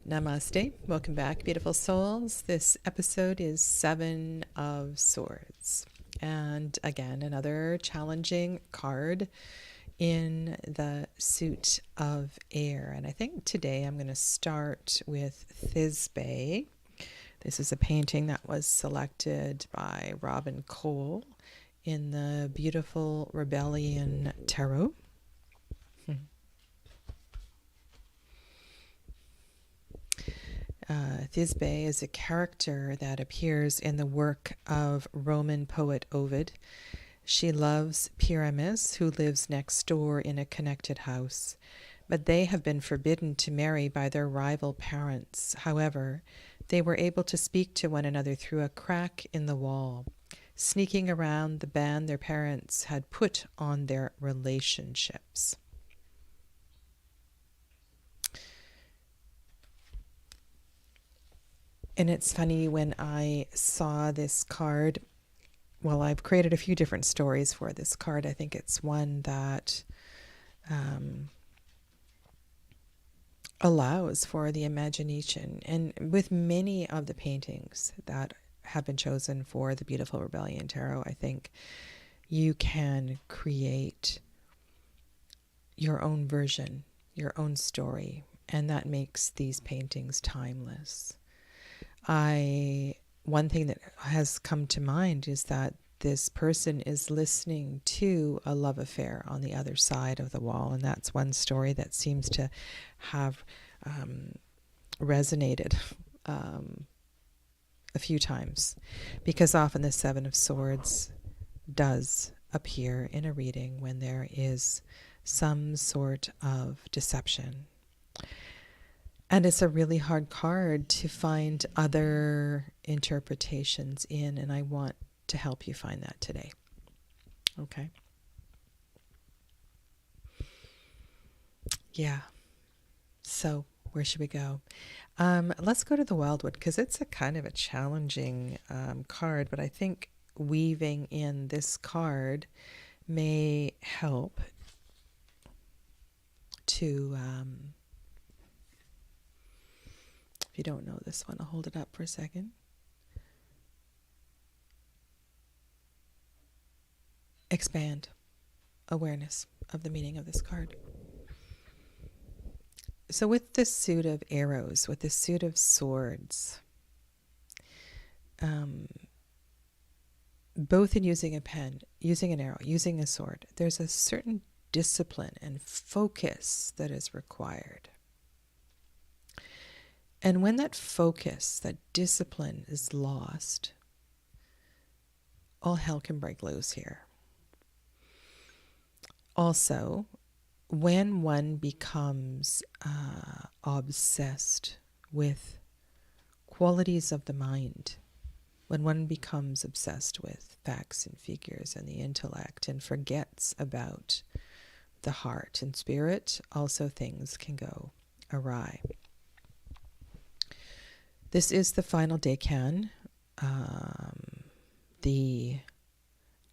Namaste. Welcome back, beautiful souls. This episode is Seven of Swords. And again, another challenging card in the suit of air. And I think today I'm going to start with Thisbe. This is a painting that was selected by Robin Cole in the beautiful Rebellion Tarot. Thisbe is a character that appears in the work of Roman poet Ovid. She loves Pyramus, who lives next door in a connected house, but they have been forbidden to marry by their rival parents. However, they were able to speak to one another through a crack in the wall, sneaking around the ban their parents had put on their relationships. And it's funny, when I saw this card, well, I've created a few different stories for this card. I think it's one that allows for the imagination. And with many of the paintings that have been chosen for the beautiful Rebellion Tarot, I think you can create your own version, your own story, and that makes these paintings timeless. One thing that has come to mind is that this person is listening to a love affair on the other side of the wall, and that's one story that seems to have resonated a few times, because often the Seven of Swords does appear in a reading when there is some sort of deception. And it's a really hard card to find other interpretations in, and I want to help you find that today. Okay? Yeah. So, where should we go? Let's go to the Wildwood, because it's a kind of a challenging card, but I think weaving in this card may help to... if you don't know this one, I'll hold it up for a second. Expand awareness of the meaning of this card. So with this suit of arrows, with this suit of swords, both in using a pen, using an arrow, using a sword, there's a certain discipline and focus that is required. And when that focus, that discipline is lost, all hell can break loose here. Also, when one becomes obsessed with qualities of the mind, when one becomes obsessed with facts and figures and the intellect and forgets about the heart and spirit, also things can go awry. This is the final decan, the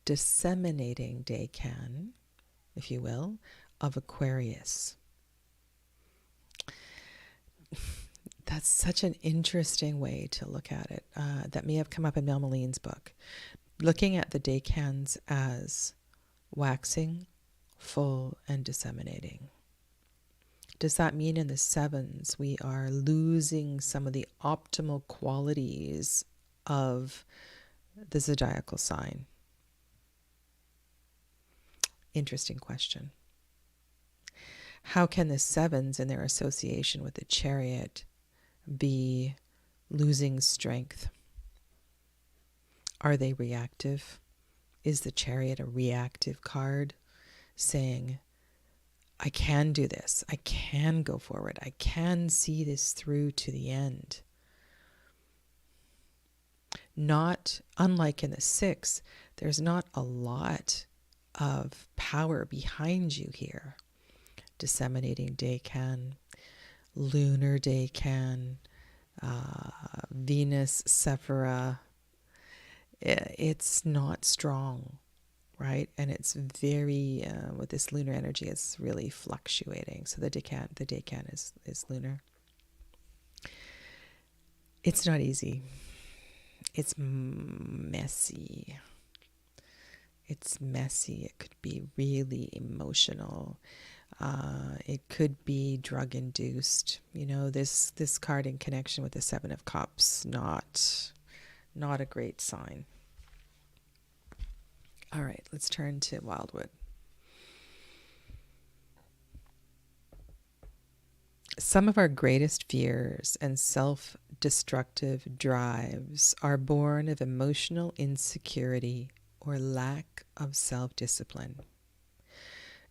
disseminating decan, if you will, of Aquarius. That's such an interesting way to look at it. That may have come up in Mel Moline's book. Looking at the decans as waxing, full, and disseminating. Does that mean in the sevens we are losing some of the optimal qualities of the zodiacal sign? Interesting question. How can the sevens in their association with the Chariot be losing strength? Are they reactive? Is the Chariot a reactive card saying, I can do this, I can go forward, I can see this through to the end? Not unlike in the six, there's not a lot of power behind you here. Disseminating decan, lunar decan, Venus Sephira. It's not strong, right? And it's very, with this lunar energy, it's really fluctuating. So the decan is lunar. It's not easy. It's messy. It's messy. It could be really emotional. It could be drug-induced. This card in connection with the Seven of Cups, not a great sign. All right, let's turn to Wildwood. Some of our greatest fears and self-destructive drives are born of emotional insecurity or lack of self-discipline,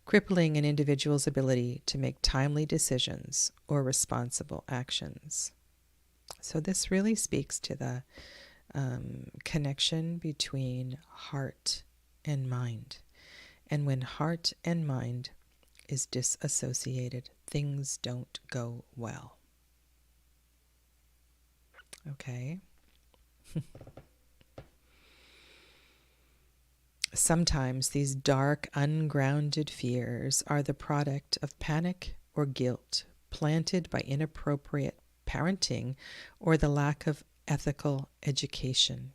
crippling an individual's ability to make timely decisions or responsible actions. So this really speaks to the connection between heart and mind. And when heart and mind is disassociated, things don't go well. Okay? Sometimes these dark, ungrounded fears are the product of panic or guilt planted by inappropriate parenting or the lack of ethical education.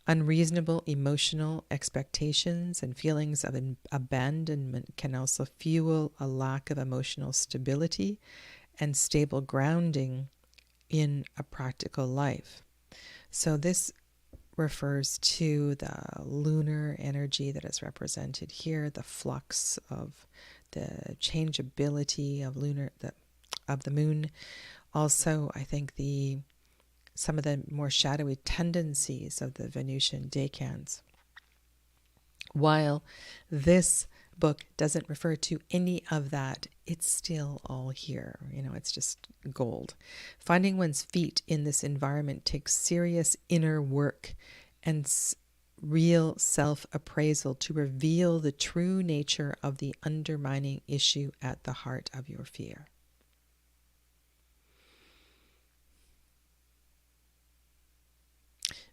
Unreasonable emotional expectations and feelings of abandonment can also fuel a lack of emotional stability and stable grounding in a practical life. So this refers to the lunar energy that is represented here, the flux of the changeability of the moon. Also, I think some of the more shadowy tendencies of the Venusian decans. While this book doesn't refer to any of that, it's still all here. It's just gold. Finding one's feet in this environment takes serious inner work and real self-appraisal to reveal the true nature of the undermining issue at the heart of your fear.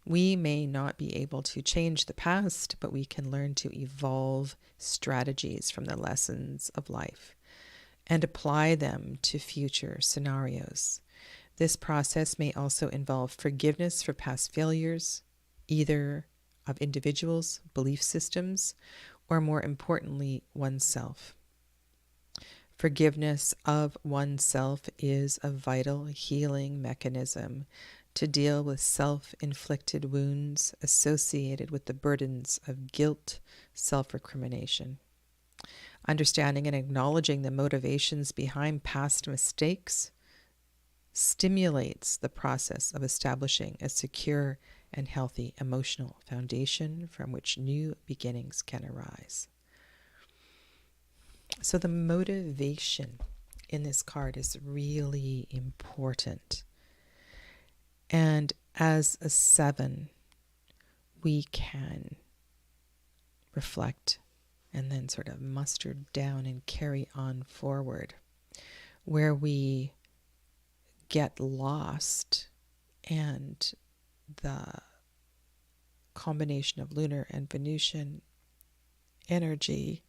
We may not be able to change the past, but we can learn to evolve strategies from the lessons of life and apply them to future scenarios. This process may also involve forgiveness for past failures, either of individuals, belief systems, or more importantly, oneself. Forgiveness of oneself is a vital healing mechanism to deal with self-inflicted wounds associated with the burdens of guilt, self-recrimination. Understanding and acknowledging the motivations behind past mistakes stimulates the process of establishing a secure and healthy emotional foundation from which new beginnings can arise. So the motivation in this card is really important. And as a 7, we can reflect and then sort of muster down and carry on forward. Where we get lost and the combination of lunar and Venusian energy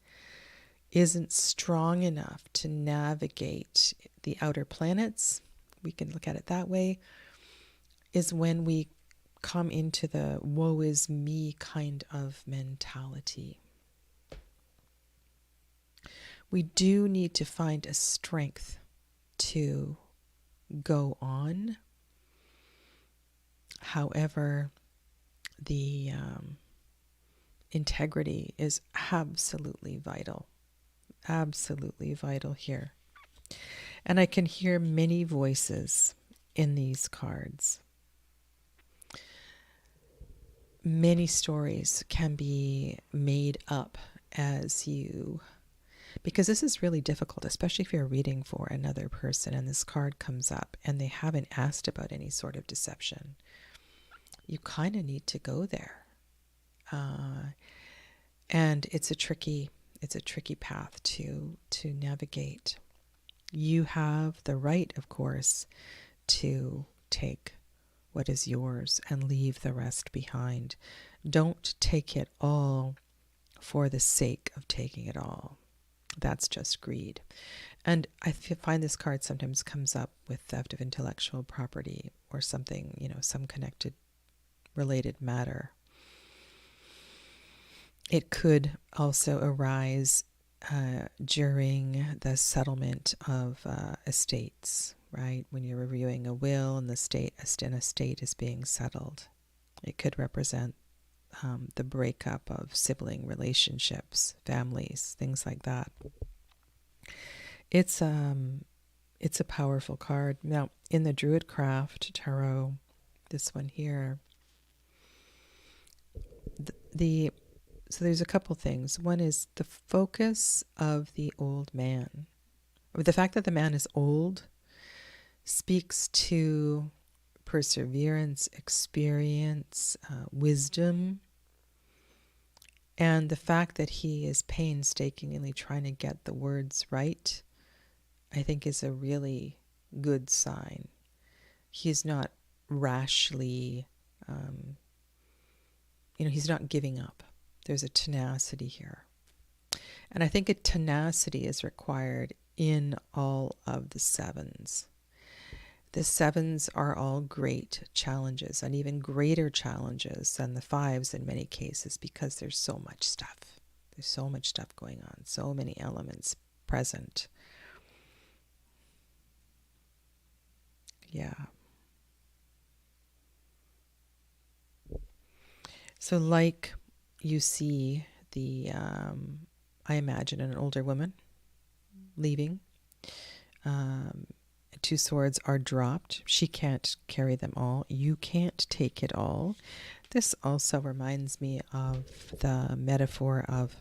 isn't strong enough to navigate the outer planets, we can look at it that way, is when we come into the woe is me kind of mentality. We do need to find a strength to go on. However, the integrity is absolutely vital here. And I can hear many voices in these cards. Many stories can be made up because this is really difficult, especially if you're reading for another person and this card comes up and they haven't asked about any sort of deception. You kind of need to go there. And it's a tricky path to navigate. You have the right, of course, to take what is yours and leave the rest behind. Don't take it all for the sake of taking it all. That's just greed. And I find this card sometimes comes up with theft of intellectual property or something, some connected, related matter. It could also arise during the settlement of estates, right? When you're reviewing a will and an estate is being settled. It could represent the breakup of sibling relationships, families, things like that. It's a powerful card. Now, in the Druidcraft Tarot, this one here, so there's a couple things. One is the focus of the old man. The fact that the man is old speaks to perseverance, experience, wisdom, and the fact that he is painstakingly trying to get the words right, I think, is a really good sign. He's not rashly, he's not giving up. There's a tenacity here. And I think a tenacity is required in all of the sevens. The sevens are all great challenges, and even greater challenges than the fives in many cases, because there's so much stuff. There's so much stuff going on, so many elements present. Yeah. So like you see I imagine an older woman leaving. Two swords are dropped. She can't carry them all. You can't take it all. This also reminds me of the metaphor of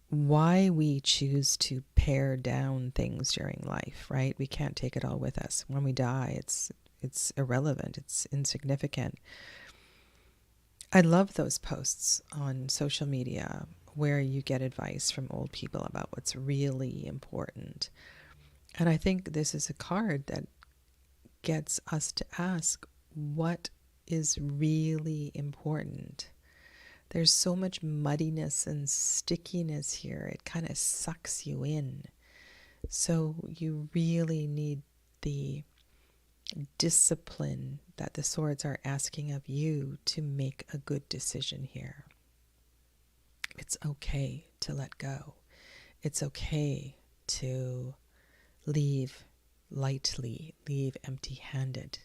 why we choose to pare down things during life, right? We can't take it all with us. When we die, it's irrelevant. It's insignificant. I love those posts on social media where you get advice from old people about what's really important. And I think this is a card that gets us to ask, what is really important? There's so much muddiness and stickiness here. It kind of sucks you in. So you really need the discipline that the swords are asking of you to make a good decision here. It's okay to let go. It's okay to leave lightly, leave empty-handed.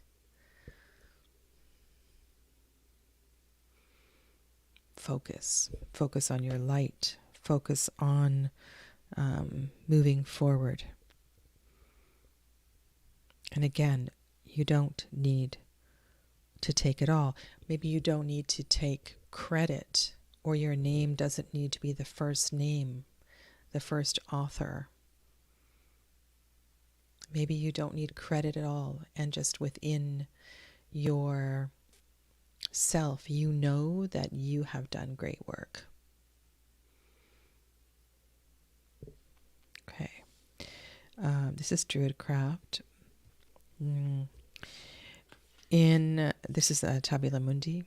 Focus on your light. Focus on moving forward. And again, you don't need to take it all. Maybe you don't need to take credit, or your name doesn't need to be the first name, the first author. Maybe you don't need credit at all, and just within your self, you know that you have done great work. Okay. This is Druidcraft. This is a Tabula Mundi.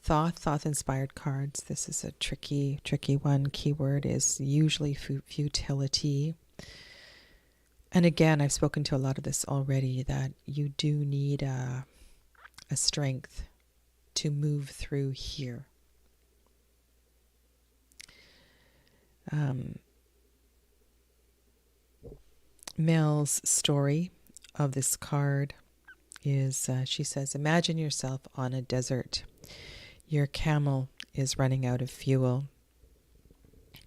Thoth-inspired cards. This is a tricky one. Keyword is usually futility. And again, I've spoken to a lot of this already, that you do need a strength to move through here. Mel's story of this card is, she says, imagine yourself on a desert. Your camel is running out of fuel,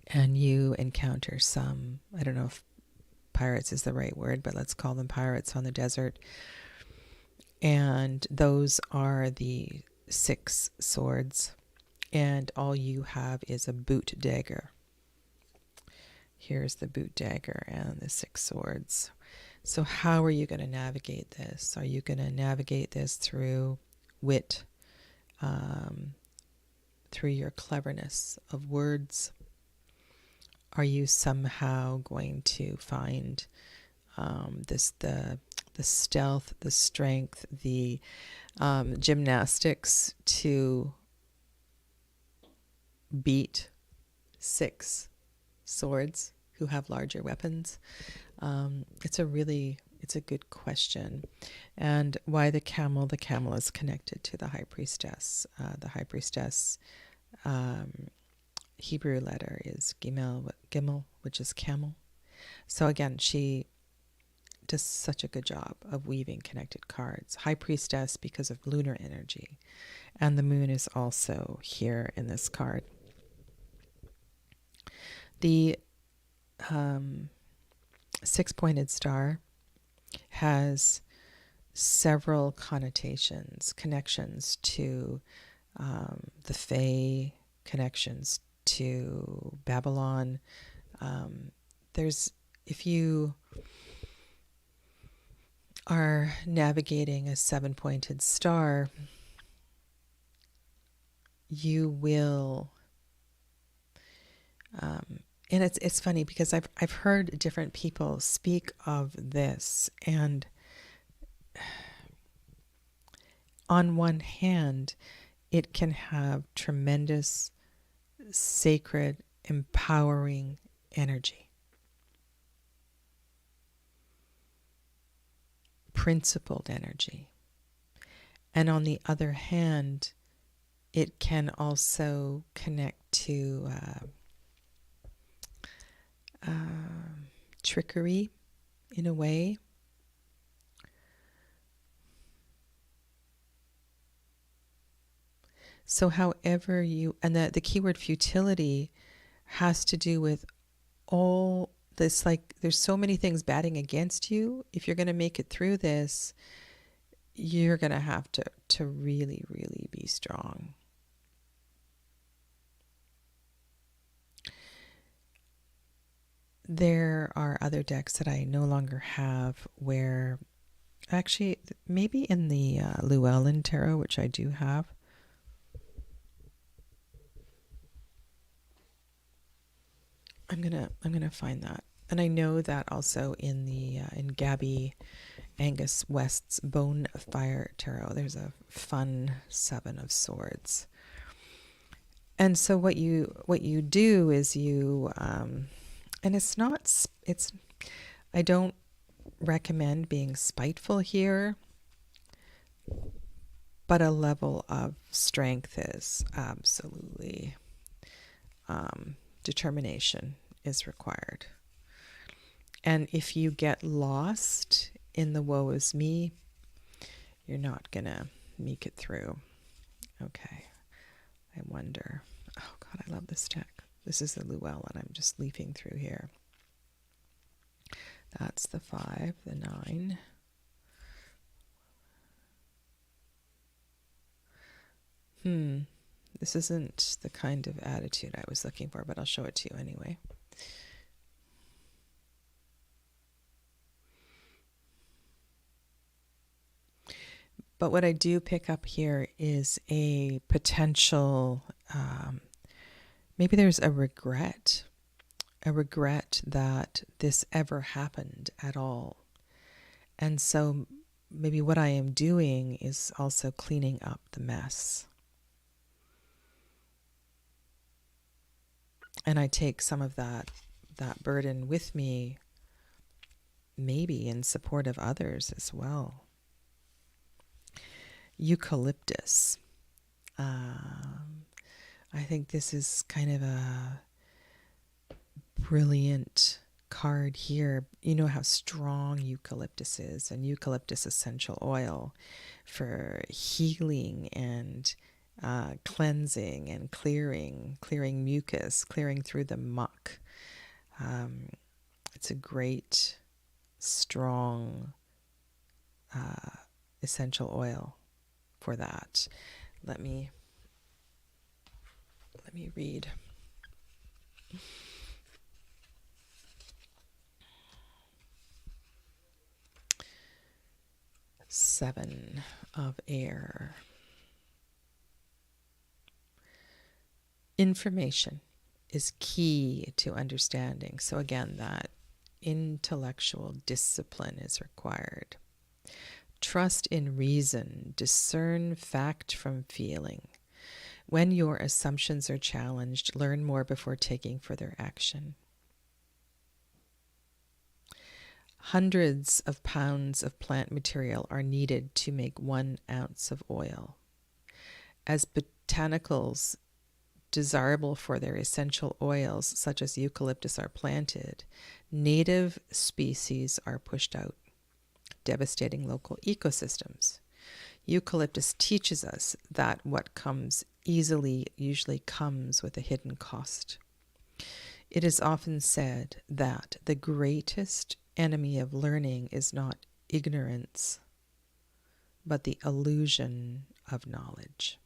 and you encounter some, I don't know if pirates is the right word, but let's call them pirates on the desert. And those are the 6 swords, and all you have is a boot dagger. Here's the boot dagger and the 6 swords. So how are you going to navigate this? Are you going to navigate this through wit, through your cleverness of words? Are you somehow going to find the stealth, the strength, the gymnastics to beat 6 swords who have larger weapons? It's a good question. And why the camel? The camel is connected to the high priestess. The high priestess Hebrew letter is Gimel, which is camel. So again, she does such a good job of weaving connected cards. High priestess because of lunar energy. And the moon is also here in this card. The six-pointed star has several connections to the Fae, connections to Babylon. If you are navigating a seven-pointed star, you will, and it's funny because I've heard different people speak of this, and on one hand, it can have tremendous, sacred, empowering energy. Principled energy. And on the other hand, it can also connect to trickery in a way. So however and the keyword futility has to do with all this, like there's so many things batting against you. If you're going to make it through this, you're going to have to really, really be strong. There are other decks that I no longer have where, actually, maybe in the Llewellyn Tarot, which I do have. I'm gonna find that, and I know that also in the in Gabby Angus West's Bone of Fire Tarot, there's a fun Seven of Swords. And so what you do is you, and I don't recommend being spiteful here, but a level of strength is absolutely, determination is required. And if you get lost in the woe is me, you're not gonna make it through. Okay, I wonder. Oh God, I love this deck. This is the Llewellyn. I'm just leafing through here. That's the 5, the 9. This isn't the kind of attitude I was looking for, but I'll show it to you anyway. But what I do pick up here is a potential, maybe there's a regret that this ever happened at all. And so maybe what I am doing is also cleaning up the mess. And I take some of that burden with me, maybe in support of others as well. Eucalyptus. I think this is kind of a brilliant card here. You know how strong eucalyptus is, and eucalyptus essential oil for healing and cleansing and clearing mucus, clearing through the muck. It's a great, strong essential oil for that. Let me read. Seven of Air. Information is key to understanding. So again, that intellectual discipline is required. Trust in reason. Discern fact from feeling. When your assumptions are challenged, learn more before taking further action. Hundreds of pounds of plant material are needed to make 1 ounce of oil. As botanicals desirable for their essential oils, such as eucalyptus, are planted, native species are pushed out, devastating local ecosystems. Eucalyptus teaches us that what comes easily usually comes with a hidden cost. It is often said that the greatest enemy of learning is not ignorance, but the illusion of knowledge.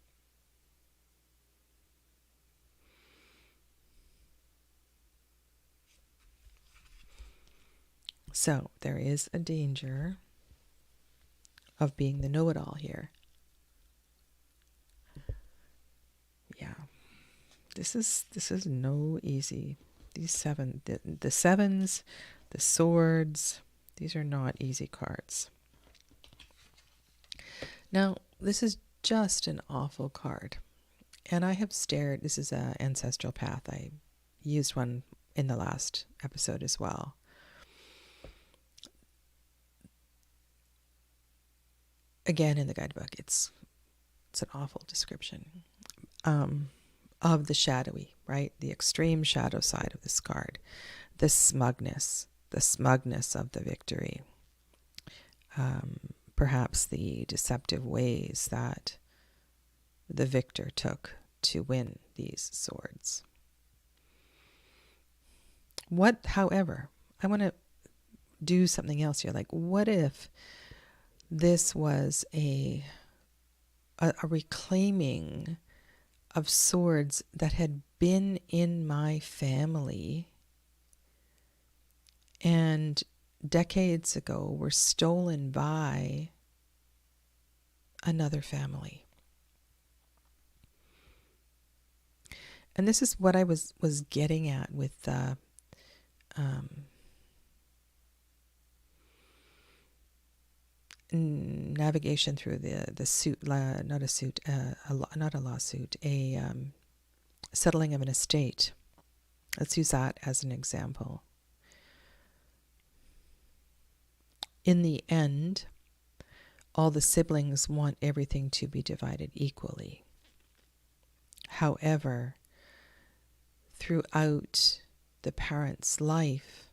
So there is a danger of being the know-it-all here. Yeah, this is no easy. These the sevens, the swords, these are not easy cards. Now, this is just an awful card. And I have stared, this is an ancestral path. I used one in the last episode as well. Again, in the guidebook, it's an awful description of the shadowy, right? The extreme shadow side of this card. The smugness of the victory. Perhaps the deceptive ways that the victor took to win these swords. However, I want to do something else here. Like, what if this was a reclaiming of swords that had been in my family and decades ago were stolen by another family? And this is what I was getting at with the navigation through the suit, not a suit, not a lawsuit, a settling of an estate. Let's use that as an example. In the end, all the siblings want everything to be divided equally. However, throughout the parent's life,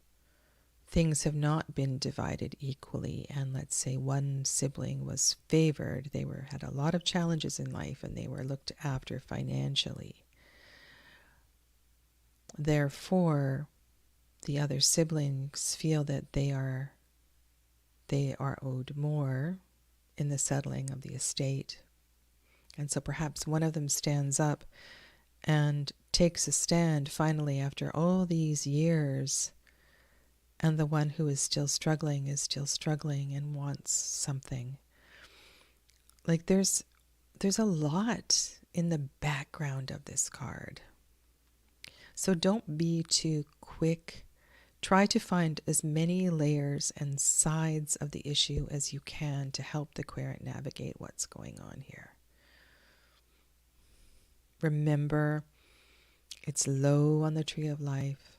things have not been divided equally, and let's say one sibling was favored. They had a lot of challenges in life, and they were looked after financially. Therefore, the other siblings feel that they are owed more in the settling of the estate. And so perhaps one of them stands up and takes a stand finally after all these years, and the one who is still struggling and wants something. Like there's a lot in the background of this card. So don't be too quick. Try to find as many layers and sides of the issue as you can to help the querent navigate what's going on here. Remember, it's low on the tree of life.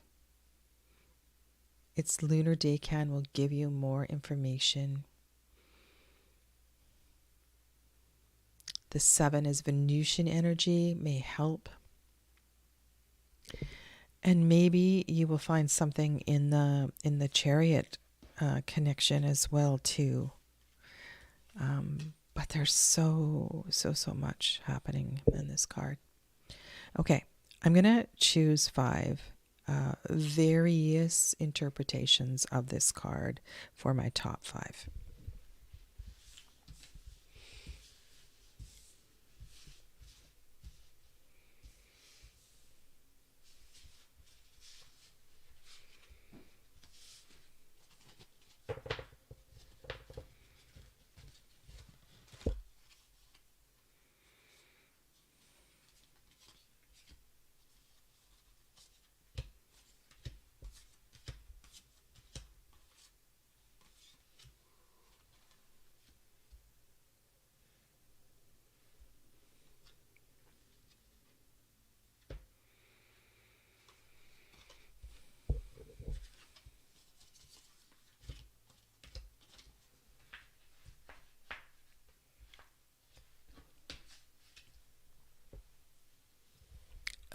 Its lunar decan will give you more information. The 7 is Venusian energy, may help. And maybe you will find something in the chariot connection as well too. But there's so much happening in this card. Okay, I'm going to choose 5 various interpretations of this card for my top 5.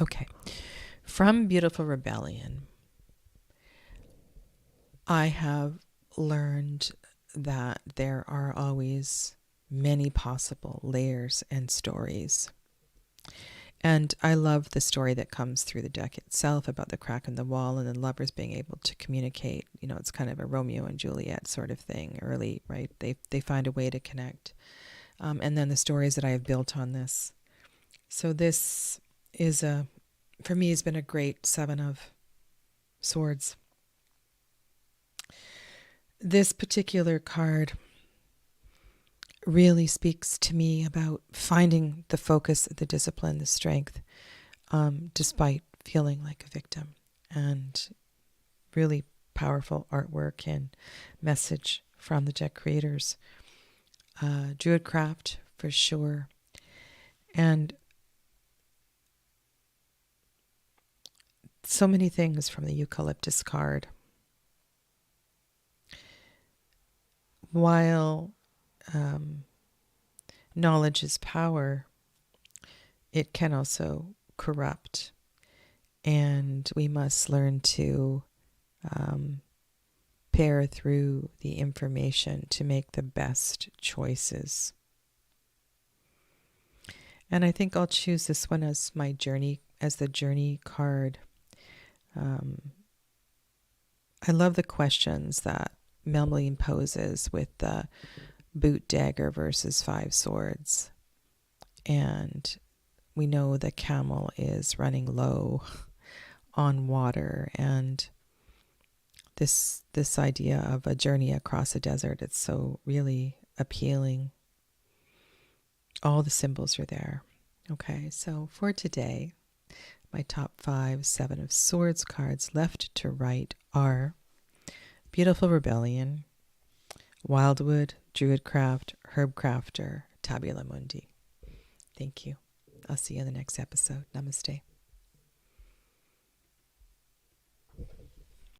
Okay. From Beautiful Rebellion, I have learned that there are always many possible layers and stories. And I love the story that comes through the deck itself about the crack in the wall and the lovers being able to communicate. You know, it's kind of a Romeo and Juliet sort of thing early, right? They find a way to connect. And then the stories that I have built on this. So this is for me, has been a great Seven of Swords. This particular card really speaks to me about finding the focus, the discipline, the strength, despite feeling like a victim. And really powerful artwork and message from the deck creators. Druidcraft, for sure. And so many things from the eucalyptus card. While knowledge is power, it can also corrupt. And we must learn to pare through the information to make the best choices. And I think I'll choose this one as my journey, as the journey card. I love the questions that Melmeline poses with the boot dagger versus 5 swords. And we know the camel is running low on water, and this idea of a journey across a desert, it's so really appealing. All the symbols are there. Okay, so for today, my top 5 Seven of Swords cards left to right are Beautiful Rebellion, Wildwood, Druidcraft, Herbcrafter, Tabula Mundi. Thank you. I'll see you in the next episode. Namaste.